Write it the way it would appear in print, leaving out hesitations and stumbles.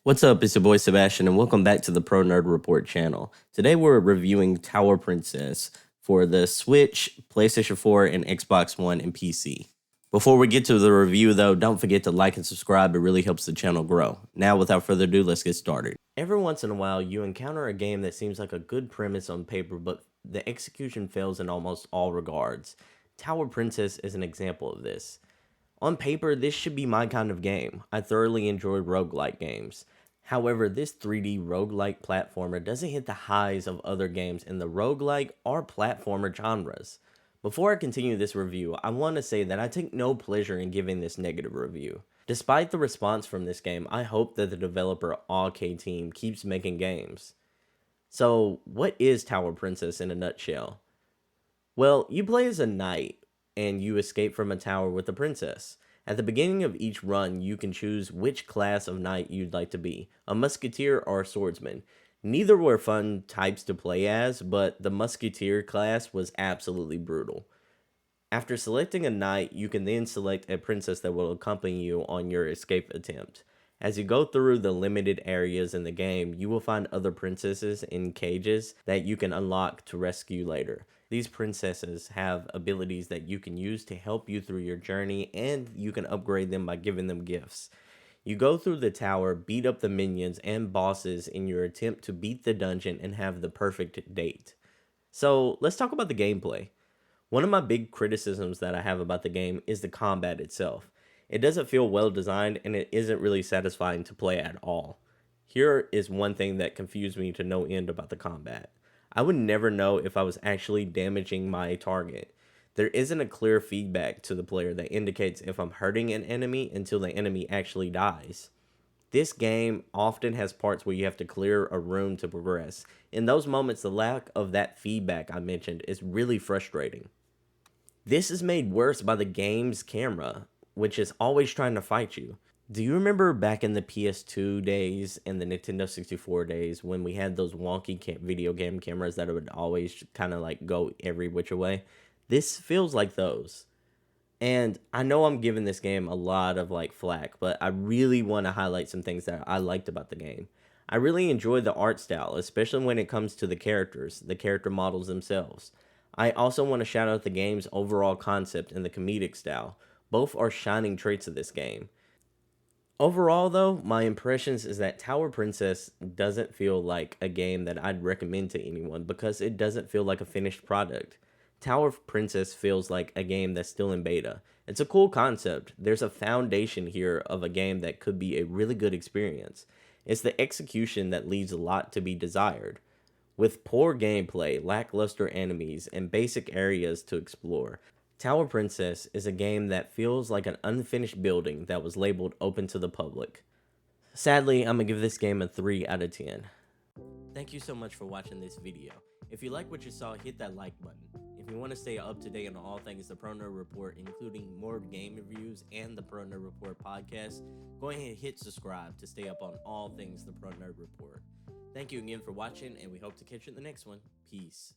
What's up, it's your boy Sebastian, and welcome back to the ProNerd Report channel. Today we're reviewing Tower Princess for the Switch, PlayStation 4, and Xbox One and PC. Before we get to the review though, don't forget to like and subscribe, it really helps the channel grow. Now without further ado, let's get started. Every once in a while, you encounter a game that seems like a good premise on paper, but the execution fails in almost all regards. Tower Princess is an example of this. On paper, this should be my kind of game. I thoroughly enjoy roguelite games. However, this 3D roguelike platformer doesn't hit the highs of other games in the roguelike or platformer genres. Before I continue this review, I want to say that I take no pleasure in giving this negative review. Despite the response from this game, I hope that the developer OK Team keeps making games. So, what is Tower Princess in a nutshell? Well, you play as a knight, and you escape from a tower with a princess. At the beginning of each run, you can choose which class of knight you'd like to be, a musketeer or a swordsman. Neither were fun types to play as, but the musketeer class was absolutely brutal. After selecting a knight, you can then select a princess that will accompany you on your escape attempt. As you go through the limited areas in the game, you will find other princesses in cages that you can unlock to rescue later. These princesses have abilities that you can use to help you through your journey, and you can upgrade them by giving them gifts. You go through the tower, beat up the minions and bosses in your attempt to beat the dungeon and have the perfect date. So let's talk about the gameplay. One of my big criticisms that I have about the game is the combat itself. It doesn't feel well designed, and it isn't really satisfying to play at all. Here is one thing that confused me to no end about the combat. I would never know if I was actually damaging my target. There isn't a clear feedback to the player that indicates if I'm hurting an enemy until the enemy actually dies. This game often has parts where you have to clear a room to progress. In those moments, the lack of that feedback I mentioned is really frustrating. This is made worse by the game's camera, which is always trying to fight you. Do you remember back in the PS2 days and the Nintendo 64 days when we had those wonky video game cameras that would always kind of like go every which way? This feels like those. And I know I'm giving this game a lot of like flack, but I really want to highlight some things that I liked about the game. I really enjoy the art style, especially when it comes to the characters, the character models themselves. I also want to shout out the game's overall concept and the comedic style. Both are shining traits of this game. Overall, though, my impressions is that Tower Princess doesn't feel like a game that I'd recommend to anyone because it doesn't feel like a finished product. Tower Princess feels like a game that's still in beta. It's a cool concept. There's a foundation here of a game that could be a really good experience. It's the execution that leaves a lot to be desired. With poor gameplay, lackluster enemies, and basic areas to explore, Tower Princess is a game that feels like an unfinished building that was labeled open to the public. Sadly, I'm gonna give this game a 3 out of 10. Thank you so much for watching this video. If you like what you saw, hit that like button. If you want to stay up to date on all things the ProNerd Report, including more game reviews and the ProNerd Report podcast, go ahead and hit subscribe to stay up on all things the ProNerd Report. Thank you again for watching, and we hope to catch you in the next one. Peace.